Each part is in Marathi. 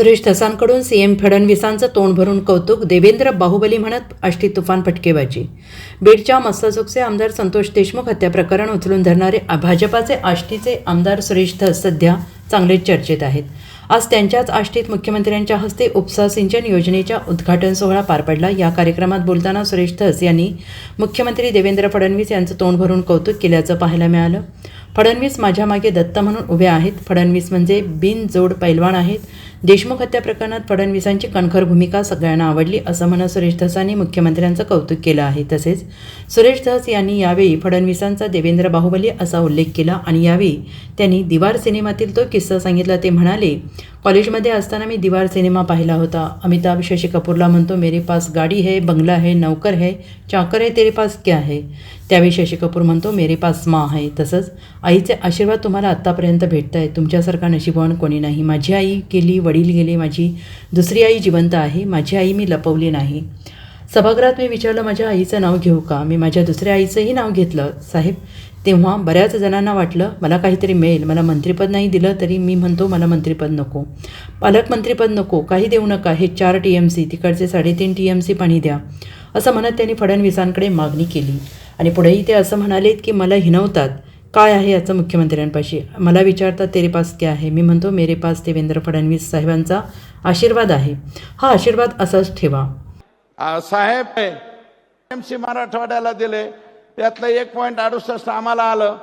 सुरेश धसांकडून सीएम फडणवीसांचं तोंड भरून कौतुक, देवेंद्र बाहुबली म्हणत आष्टी तुफान फटकेबाजी. बीडच्या मस्साजोगचे आमदार संतोष देशमुख हत्या प्रकरण उचलून धरणारे भाजपाचे आष्टीचे आमदार सुरेश धस सध्या चांगलेच चर्चेत आहेत. आज त्यांच्याच आष्टीत मुख्यमंत्र्यांच्या हस्ते उपसा सिंचन योजनेच्या उद्घाटन सोहळा पार पडला. या कार्यक्रमात बोलताना सुरेश धस यांनी मुख्यमंत्री देवेंद्र फडणवीस यांचं तोंड भरून कौतुक केल्याचं पाहायला मिळालं. फडणवीस माझ्या मागे दत्त म्हणून उभे आहेत. फडणवीस म्हणजे बिनजोड पैलवान आहेत. देशमुख हत्या प्रकरणात फडणवीसांची कणखर भूमिका सगळ्यांना आवडली असं म्हणत सुरेश धसांनी मुख्यमंत्र्यांचं कौतुक केलं आहे. तसेच सुरेश धस यांनी यावेळी फडणवीसांचा देवेंद्र बाहुबली असा उल्लेख केला आणि यावेळी त्यांनी दीवार सिनेमातील तो किस्सा सांगितला. ते म्हणाले, कॉलेजमध्ये असताना मी दीवार सिनेमा पाहिला होता. अमिताभ शशि कपूरला म्हणतो, मेरे पास गाडी है, बंगला है, नौकर है, चाकर है, तेरे पास क्या है. त्यावेळी शशि कपूर म्हणतो, मेरे पास माँ है. तसंच आईचे आशीर्वाद तुम्हाला आत्तापर्यंत भेटत आहे. तुमच्यासारखा नशीबवान कोणी नाही. माझी आई गेली, वडील गेले, माझी दुसरी आई जिवंत आहे. माझी आई मी लपवली नाही. सभागृहात मी विचारलं, माझ्या आईचं नाव घेऊ का. मी माझ्या दुसऱ्या आईचंही नाव घेतलं साहेब. तेव्हा बऱ्याच जणांना वाटलं मला काहीतरी मिळेल. मला मंत्रिपद नाही दिलं तरी मी म्हणतो मला मंत्रिपद नको, पालकमंत्रीपद नको, काही देऊ नका. हे 4 TMC, तिकडचे 3.5 TMC पाणी द्या असं म्हणत त्यांनी फडणवीसांकडे मागणी केली. आणि पुढेही ते असं म्हणालेत की मला हिणवतात. काय आहे याचं मुख्यमंत्र्यांपाशी. मला विचारतात तेरे पास क्या आहे. मी म्हणतो मेरे पास देवेंद्र फडणवीस साहेबांचा आशीर्वाद आहे. हा आशीर्वाद असाच ठेवा. साहेब TMC मराठवाड्याला दिले, त्यातलं 1.68 आम्हाला आलं.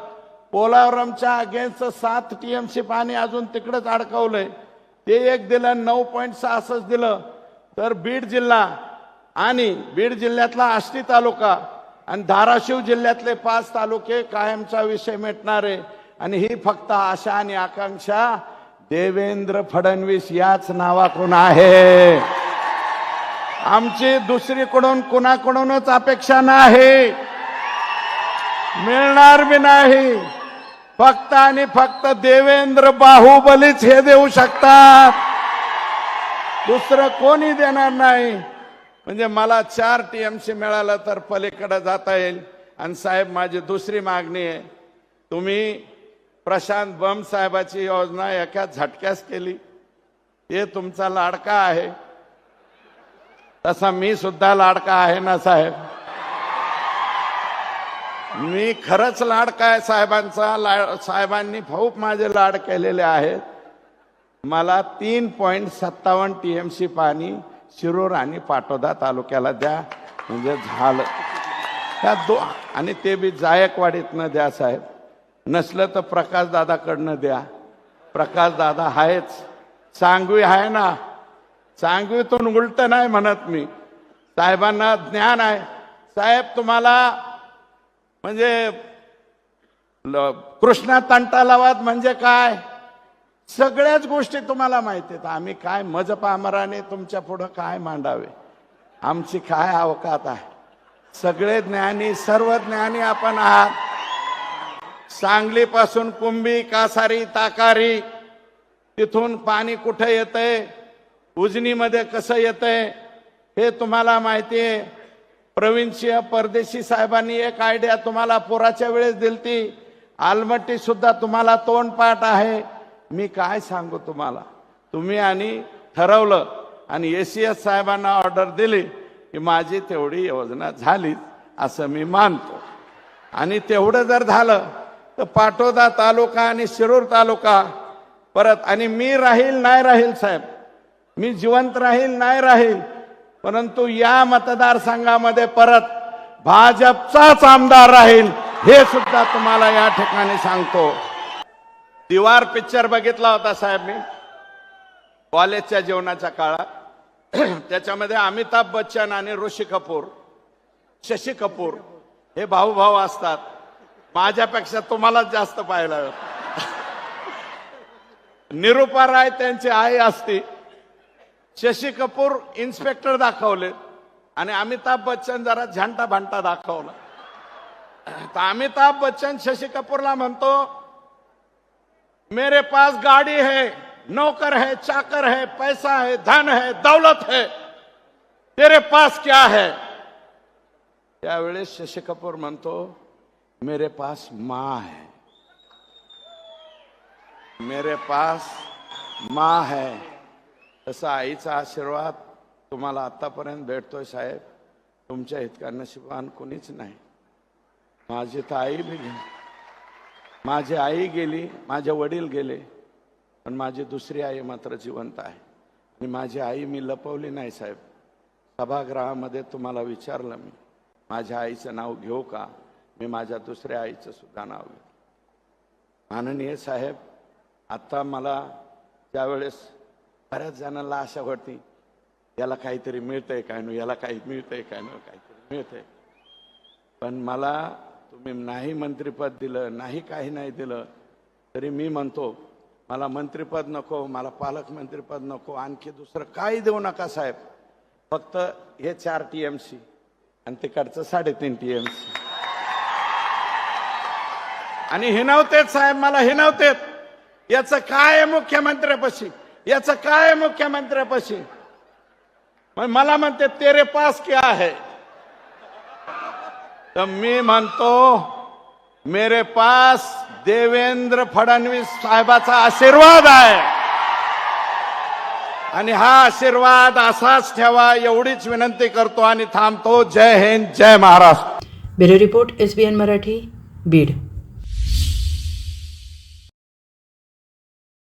पोलावरमच्या अगेन्स्ट 7 TMC पाणी अजून तिकडेच अडकवलंय. ते एक दिलं, 9.66 दिलं. तर बीड जिल्हा आणि बीड जिल्ह्यातला आष्टी तालुका आणि धाराशिव जिल्ह्यातले 5 तालुके कायमचा विषय मिटणारे. आणि ही फक्त आशा आणि आकांक्षा देवेंद्र फडणवीस याच नावाकडून आहे. आमची दुसरीकडून कुणाकडूनच अपेक्षा नाही, मिळणार बी नाही. फक्त आणि फक्त देवेंद्र बाहुबलीच हे देऊ शकतात, दुसरं कोणी देणार नाही. म्हणजे मला 4 TMC मिळालं तर पलीकडे जाता येईल. आणि साहेब माझी दुसरी मागणी आहे, तुम्ही प्रशांत बम साहेबाची योजना एका झटक्यास केली. हे तुमचा लाडका आहे, तसा मी सुद्धा लाडका आहे ना साहेब. मी खरंच लाडका आहे साहेबांचा. साहेबांनी खूप माझे लाड केलेले आहेत. मला 3.57 TMC पाणी शिरूर आणि पाटोदा तालुक्याला द्या, म्हणजे झालं. त्या आणि ते बी जायकवाडीतनं द्या साहेब. नसलं तर प्रकाशदादाकडनं द्या. प्रकाशदादा आहेच, सांगवी आहे ना. सांगवीतून उलट नाही म्हणत मी. साहेबांना ज्ञान आहे. साहेब तुम्हाला म्हणजे कृष्णा तंटालावाद म्हणजे काय, सगळ्याच गोष्टी तुम्हाला माहिती आहेत. आम्ही काय मजपामराने तुमच्या पुढं काय मांडावे, आमची काय अवकात आहे. सगळे ज्ञानी, सर्व ज्ञानी आपण आहात. सांगलीपासून कुंभी, कासारी, ताकारी, तिथून पाणी कुठे येतंय, उजनीमध्ये कसं येतंय हे तुम्हाला माहिती आहे. प्रवीणसिंह परदेशी साहेबांनी एक आयडिया तुम्हाला पुराच्या वेळेस दिलती. आलमट्टी सुद्धा तुम्हाला तोंडपाठ आहे. मी काय सांगू तुम्हाला. तुम्ही आणि ठरवलं आणि ACS साहेबांना ऑर्डर दिली की माझी तेवढी योजना झाली असं मी मानतो. आणि तेवढं जर झालं तर पाटोदा तालुका आणि शिरूर तालुका परत, आणि मी राहील नाही राहील साहेब, मी जिवंत राहील नाही राहील, परंतु या मतदारसंघामध्ये परत भाजपचाच आमदार राहील हे सुद्धा तुम्हाला या ठिकाणी सांगतो. दीवार पिक्चर बघितला होता साहेब मी कॉलेजच्या जीवनाच्या काळात. त्याच्यामध्ये अमिताभ बच्चन आणि ऋषी कपूर, शशी कपूर हे भाऊ भाऊ असतात. माझ्यापेक्षा तुम्हालाच जास्त पाहिलं. निरूपा राय त्यांची आई असती. शशी कपूर इन्स्पेक्टर दाखवले आणि अमिताभ बच्चन जरा झंटा भांटा दाखवला. तर अमिताभ बच्चन शशी कपूरला म्हणतो, मेरे पास गाड़ी है, नौकर है, चाकर है, पैसा है, धन है, दौलत है, तेरे पास क्या है. त्यावेळेस शशी कपूर म्हणतो, मेरे पास माँ है, मेरे पास माँ है. तसा आईचा आशीर्वाद तुम्हाला आतापर्यंत भेटतोय साहेब. तुमच्या इतका नशिबान कोणीच नाही. माझी तर आई बी गेली, माझी आई गेली, माझे वडील गेले, पण माझी दुसरी आई मात्र जिवंत आहे. आणि माझी आई मी लपवली नाही साहेब. सभागृहामध्ये तुम्हाला विचारलं मी, माझ्या आईचं नाव घेऊ का? मी माझ्या दुसऱ्या आईचं सुद्धा नाव घेऊ. माननीय साहेब, आता मला त्यावेळेस बऱ्याच जणांना आशा होती, याला काहीतरी मिळतंय काय नो, याला काही मिळतंय काय नो, काहीतरी मिळतंय. पण मला तुम्ही नाही मंत्रिपद दिलं, नाही काही नाही दिलं, तरी मी म्हणतो मला मंत्रिपद नको, मला पालकमंत्रीपद नको, आणखी दुसरं काही देऊ नका साहेब. फक्त हे 4 TMC आणि तिकडचं 3.5 TMC. आणि हे नव्हतेच साहेब, मला हे नव्हतेच. याचं काय मुख्यमंत्र्यापाशी, याचं काय मुख्यमंत्र्यापाशी. मग मला म्हणते तेरे पास क्या है, तर मी म्हणतो मेरे पास देवेंद्र फडणवीस साहेबाचा आशीर्वाद आहे. आणि हा आशीर्वाद असाच ठेवा एवढीच विनंती करतो आणि थांबतो. जय हिंद, जय Maharashtra. Bureau report SBN Marathi, Beed.